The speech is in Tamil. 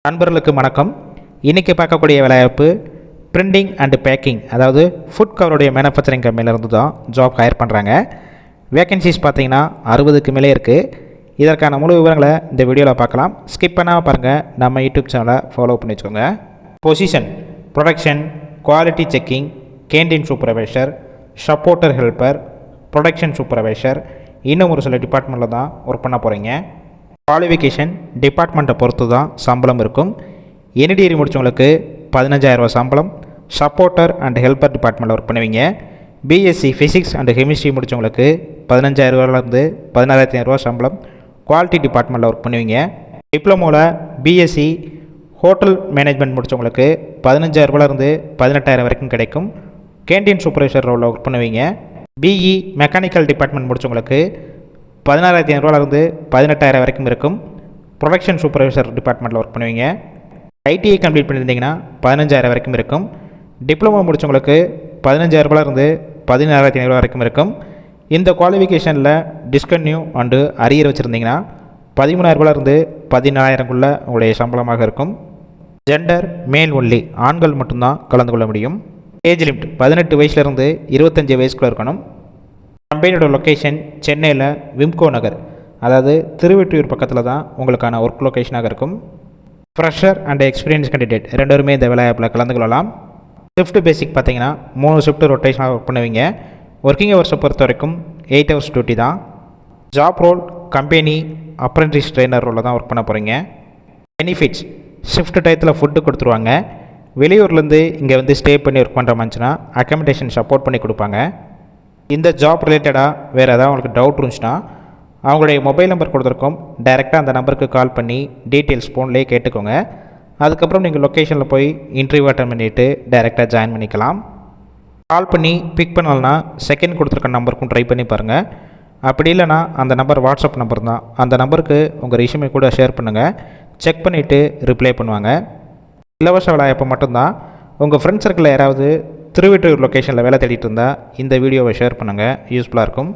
நண்பர்களுக்கு வணக்கம். இன்றைக்கி பார்க்கக்கூடிய வேலைவாய்ப்பு பிரிண்டிங் அண்டு பேக்கிங், அதாவது ஃபுட் கவருடைய மேனுஃபேக்சரிங் கம்பெனிலேருந்து தான் ஜாப் ஹையர் பண்ணுறாங்க. வேக்கன்சிஸ் பார்த்திங்கன்னா 60க்கு மேலே இருக்குது. இதற்கான முழு விவரங்களை இந்த வீடியோவில் பார்க்கலாம். ஸ்கிப் பண்ணாமல் பாருங்கள். நம்ம யூடியூப் சேனலை ஃபாலோ பண்ணி வச்சுக்கோங்க. Position: production, quality checking, canteen supervisor, supporter helper, production supervisor, இன்னும் ஒரு சில டிபார்ட்மெண்ட்டில் தான் ஒர்க் பண்ண போகிறீங்க. குவாலிஃபிகேஷன் டிபார்ட்மெண்ட்டை பொறுத்து தான் சம்பளம் இருக்கும். எனி டிகிரி முடித்தவங்களுக்கு 15,000 சம்பளம். சப்போர்ட்டர் அண்ட் ஹெல்ப்பர் டிபார்ட்மெண்ட்டில் ஒர்க் பண்ணுவீங்க. பிஎஸ்சி ஃபிசிக்ஸ் அண்ட் கெமிஸ்ட்ரி முடித்தவங்களுக்கு 15,000 16,500 சம்பளம். குவாலிட்டி டிபார்ட்மெண்ட்டில் ஒர்க் பண்ணுவீங்க. டிப்ளமோவில் பிஎஸ்சி ஹோட்டல் மேனேஜ்மெண்ட் முடித்தவங்களுக்கு 15,000 18,000 வரைக்கும் கிடைக்கும். கேண்டீன் சூப்பர்வைசர் ரோலில் ஒர்க் பண்ணுவீங்க. பிஇ மெக்கானிக்கல் டிபார்ட்மெண்ட் முடித்தவங்களுக்கு 16,500 18,000 வரைக்கும் இருக்கும். ப்ரொடக்ஷன் சூப்பர்வைசர் டிபார்ட்மெண்ட்டில் ஒர்க் பண்ணுவீங்க. ஐடிஐ கம்ப்ளீட் பண்ணியிருந்தீங்கன்னா 15,000 வரைக்கும் இருக்கும். டிப்ளமோ முடித்தவங்களுக்கு 15,000 16,500 வரைக்கும் இருக்கும். இந்த குவாலிஃபிகேஷனில் டிஸ்கன்யூ அண்டு அரியர் வச்சுருந்தீங்கன்னா 13,000 14,000க்குள்ள உங்களுடைய சம்பளமாக இருக்கும். ஜெண்டர் மேல் ஒன்லி, ஆண்கள் மட்டும்தான் கலந்து கொள்ள முடியும். ஏஜ் லிமிட் 18 வயசுலேருந்து 25 வயசுக்குள்ளே இருக்கணும். கம்பெனியோட லொக்கேஷன் சென்னையில் விம்கோ நகர், அதாவது திருவெற்றியூர் பக்கத்தில் தான் உங்களுக்கான ஒர்க் லொக்கேஷனாக இருக்கும். ஃப்ரெஷர் அண்ட் எக்ஸ்பீரியன்ஸ் கேண்டிடேட் ரெண்டுமே இந்த வேலைவாய்ப்பில் கலந்து கொள்ளலாம். ஷிஃப்ட் பேசிக் பார்த்தீங்கன்னா 3 ஷிஃப்ட் ரொட்டேஷனாக ஒர்க் பண்ணுவீங்க. ஒர்க்கிங் ஹவர்ஸை பொறுத்த வரைக்கும் 8 ஹவர்ஸ் டியூட்டி தான். Job role company apprentice trainer ரோலில் தான் ஒர்க் பண்ண போகிறீங்க. பெனிஃபிட்ஸ்: ஷிஃப்ட் டயத்தில் ஃபுட்டு கொடுத்துருவாங்க. வெளியூர்லேருந்து இங்கே வந்து ஸ்டே பண்ணி ஒர்க் பண்ணுற மாதிரினா அக்கமடேஷன் சப்போர்ட் பண்ணி கொடுப்பாங்க. இந்த ஜாப் ரிலேட்டடாக வேறு ஏதாவது உங்களுக்கு டவுட் இருந்துச்சுன்னா அவங்களுடைய மொபைல் நம்பர் கொடுத்துருக்கோம். டைரெக்டாக அந்த நம்பருக்கு கால் பண்ணி டீட்டெயில்ஸ் ஃபோன்லேயே கேட்டுக்கோங்க. அதுக்கப்புறம் நீங்கள் லொக்கேஷனில் போய் இன்டர்வியூ அட்டன் பண்ணிவிட்டு டைரெக்டாக ஜாயின் பண்ணிக்கலாம். கால் பண்ணி பிக் பண்ணலன்னா செகண்ட் கொடுத்துருக்க நம்பருக்கும் ட்ரை பண்ணி பாருங்கள். அப்படி இல்லைனா அந்த நம்பர் வாட்ஸ்அப் நம்பர் தான். அந்த நம்பருக்கு உங்கள் ரெஸ்யூமே கூட ஷேர் பண்ணுங்கள். செக் பண்ணிவிட்டு ரிப்ளை பண்ணுவாங்க. இலவச வேலைவாய்ப்பு மட்டும்தான். உங்கள் ஃப்ரெண்ட்ஸ் சர்க்கிளில் யாராவது திருவெற்றியூர் லொக்கேஷனில் வேலை தேடிட்டு இருந்தால் இந்த வீடியோவை ஷேர் பண்ணுங்கள். யூஸ்ஃபுல்லாக இருக்கும்.